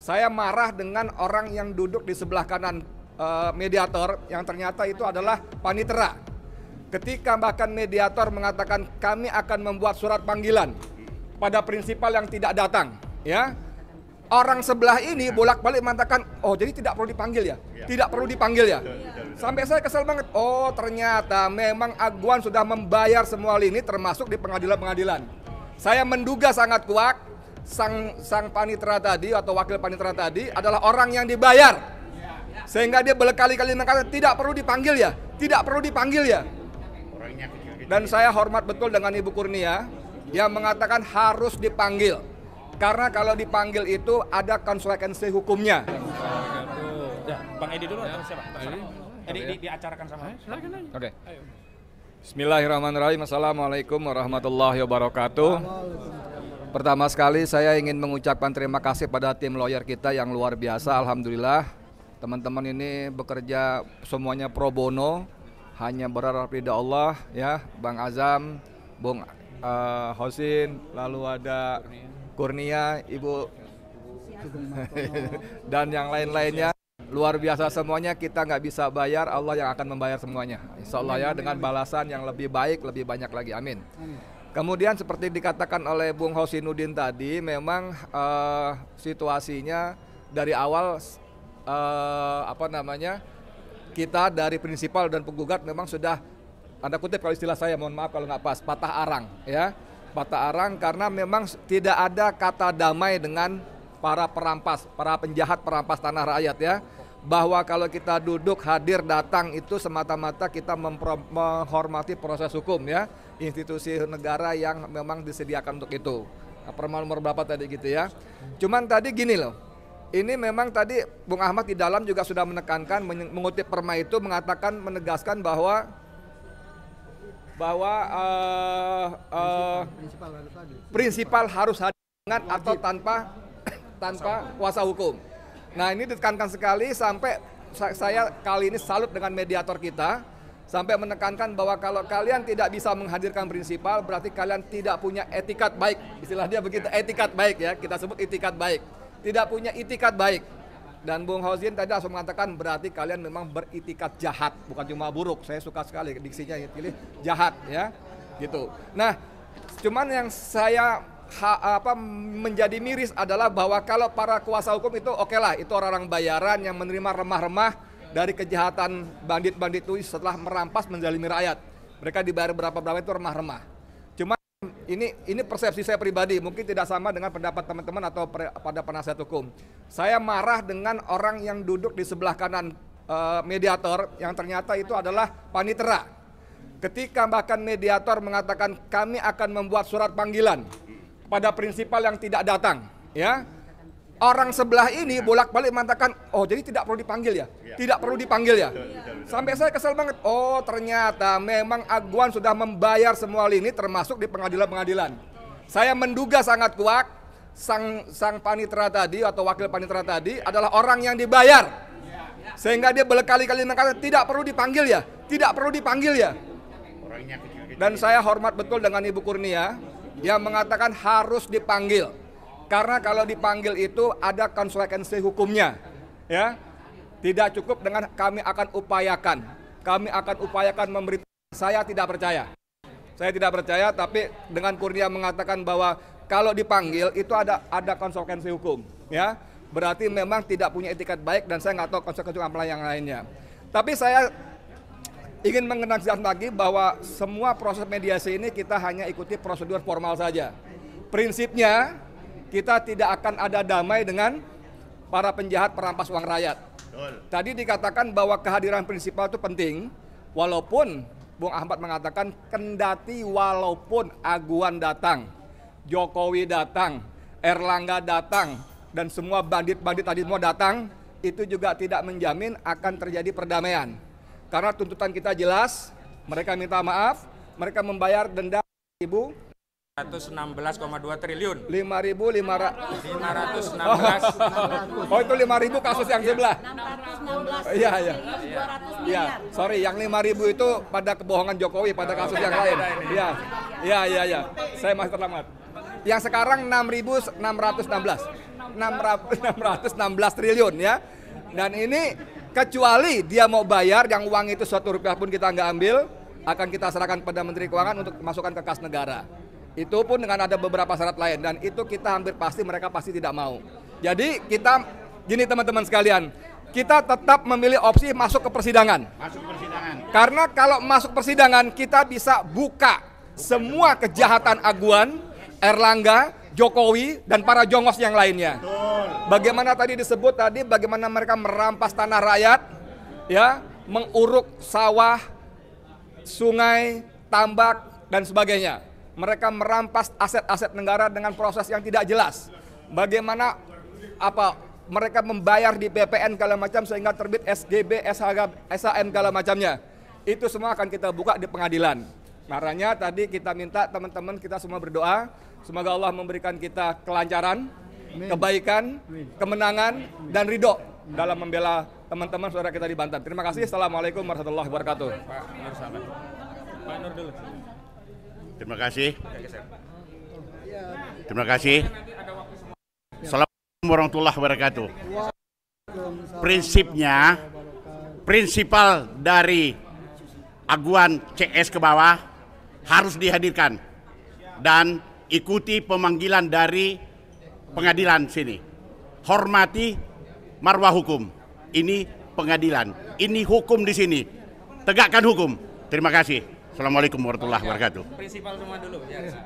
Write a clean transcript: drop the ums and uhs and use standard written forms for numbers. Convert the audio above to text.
Saya marah dengan orang yang duduk di sebelah kanan mediator yang ternyata itu adalah panitera. Ketika bahkan mediator mengatakan kami akan membuat surat panggilan pada prinsipal yang tidak datang, ya. Orang sebelah ini bolak-balik mengatakan, oh jadi tidak perlu dipanggil ya? Tidak perlu dipanggil ya? Sampai saya kesel banget. Oh ternyata memang Aguan sudah membayar semua lini termasuk di pengadilan-pengadilan. Saya menduga sangat kuat sang panitera tadi atau wakil panitera tadi adalah orang yang dibayar. Sehingga dia berkali-kali mengatakan tidak perlu dipanggil ya? Tidak perlu dipanggil ya? Dan saya hormat betul dengan Ibu Kurnia yang mengatakan harus dipanggil. Karena kalau dipanggil itu ada konsekuensi hukumnya. Ya, Bang Edi dulu atau siapa? Edi diacarakan sama. Oke. Bismillahirrahmanirrahim. Assalamualaikum warahmatullahi wabarakatuh. Pertama sekali saya ingin mengucapkan terima kasih pada tim lawyer kita yang luar biasa. Alhamdulillah teman-teman ini bekerja semuanya pro bono, hanya berharap ridha Allah, ya. Bang Azam, Bung Hosin, lalu ada Kurnia, Ibu dan yang lain-lainnya. Luar biasa semuanya, kita nggak bisa bayar, Allah yang akan membayar semuanya. Insya Allah ya, dengan balasan yang lebih baik, lebih banyak lagi, amin. Kemudian seperti dikatakan oleh Bung Hosinuddin tadi, memang situasinya dari awal kita dari prinsipal dan penggugat memang sudah, tanda kutip kalau istilah saya, mohon maaf kalau nggak pas, patah arang, ya. Patah arang karena memang tidak ada kata damai dengan para perampas, para penjahat perampas tanah rakyat, ya. Bahwa kalau kita duduk hadir datang itu semata-mata kita menghormati proses hukum, ya. Institusi negara yang memang disediakan untuk itu. Perma nomor berapa tadi gitu ya. Cuman tadi gini loh. Ini memang tadi Bung Ahmad di dalam juga sudah menekankan, mengutip perma itu mengatakan, menegaskan bahwa prinsipal harus hadir dengan atau tanpa kuasa hukum. Nah ini ditekankan sekali sampai saya kali ini salut dengan mediator kita sampai menekankan bahwa kalau kalian tidak bisa menghadirkan prinsipal berarti kalian tidak punya etikat baik. Istilahnya begitu, etikat baik ya, kita sebut etikat baik. Tidak punya itikat baik. Dan Bung Hozin tadi langsung mengatakan berarti kalian memang beritikat jahat, bukan cuma buruk. Saya suka sekali diksinya pilih jahat ya. Gitu. Nah, cuman yang saya menjadi miris adalah bahwa kalau para kuasa hukum itu oke lah, itu orang-orang bayaran yang menerima remah-remah dari kejahatan bandit-bandit itu setelah merampas menzalimi rakyat. Mereka dibayar berapa-berapa itu remah-remah. Cuma ini persepsi saya pribadi, mungkin tidak sama dengan pendapat teman-teman atau pada penasihat hukum. Saya marah dengan orang yang duduk di sebelah kanan mediator yang ternyata itu adalah panitera. Ketika bahkan mediator mengatakan kami akan membuat surat panggilan pada prinsipal yang tidak datang, ya. Orang sebelah ini bolak-balik mengatakan, oh jadi tidak perlu dipanggil ya? Tidak perlu dipanggil ya? Sampai saya kesel banget. Oh ternyata memang Aguan sudah membayar semua lini termasuk di pengadilan-pengadilan. Saya menduga sangat kuat sang panitera tadi atau wakil panitera tadi adalah orang yang dibayar. Sehingga dia berkali-kali mengatakan tidak perlu dipanggil ya? Tidak perlu dipanggil ya? Dan saya hormat betul dengan Ibu Kurnia yang mengatakan harus dipanggil. Karena kalau dipanggil itu ada konsekuensi hukumnya, ya. Tidak cukup dengan kami akan upayakan memberi. Saya tidak percaya, tapi dengan Kurnia mengatakan bahwa kalau dipanggil itu ada konsekuensi hukum, ya. Berarti memang tidak punya etikat baik dan saya nggak tahu konsekuensi apa yang lainnya. Tapi saya ingin mengenalkan lagi bahwa semua proses mediasi ini kita hanya ikuti prosedur formal saja. Prinsipnya kita tidak akan ada damai dengan para penjahat perampas uang rakyat. Tadi dikatakan bahwa kehadiran prinsipal itu penting, walaupun Bung Ahmad mengatakan kendati walaupun Aguan datang, Jokowi datang, Erlangga datang, dan semua bandit-bandit tadi semua datang, itu juga tidak menjamin akan terjadi perdamaian. Karena tuntutan kita jelas, mereka minta maaf, mereka membayar denda 116,2 triliun. 5.500. Oh itu 5.000 kasus yang sebelah. 616. Iya. 200 miliar. Iya, sorry, yang 5.000 itu pada kebohongan Jokowi pada kasus yang lain. Iya. Saya masih terlambat. Yang sekarang 6.616. 616 triliun ya. Dan ini kecuali dia mau bayar yang uang itu suatu rupiah pun kita nggak ambil, akan kita serahkan pada Menteri Keuangan untuk masukkan ke kas negara. Itu pun dengan ada beberapa syarat lain dan itu kita hampir pasti mereka pasti tidak mau. Jadi kita gini teman-teman sekalian, kita tetap memilih opsi masuk ke persidangan. Masuk persidangan. Karena kalau masuk persidangan kita bisa buka semua kejahatan Aguan, Erlangga, Jokowi dan para jongos yang lainnya. Bagaimana tadi disebut tadi bagaimana mereka merampas tanah rakyat, ya, menguruk sawah, sungai, tambak dan sebagainya. Mereka merampas aset-aset negara dengan proses yang tidak jelas. Bagaimana mereka membayar di BPN segala macam sehingga terbit SGB, SHM segala macamnya. Itu semua akan kita buka di pengadilan. Makanya tadi kita minta teman-teman kita semua berdoa, semoga Allah memberikan kita kelancaran, kebaikan, kemenangan dan ridho dalam membela teman-teman saudara kita di Banten. Terima kasih. Assalamualaikum warahmatullahi wabarakatuh. Pak Nur dulu. Terima kasih. Terima kasih. Assalamualaikum warahmatullahi wabarakatuh. Prinsipal dari Aguan CS ke bawah harus dihadirkan dan ikuti pemanggilan dari pengadilan sini. Hormati marwah hukum. Ini pengadilan. Ini hukum di sini. Tegakkan hukum. Terima kasih. Assalamualaikum warahmatullahi wabarakatuh. Prinsipal semua dulu ya.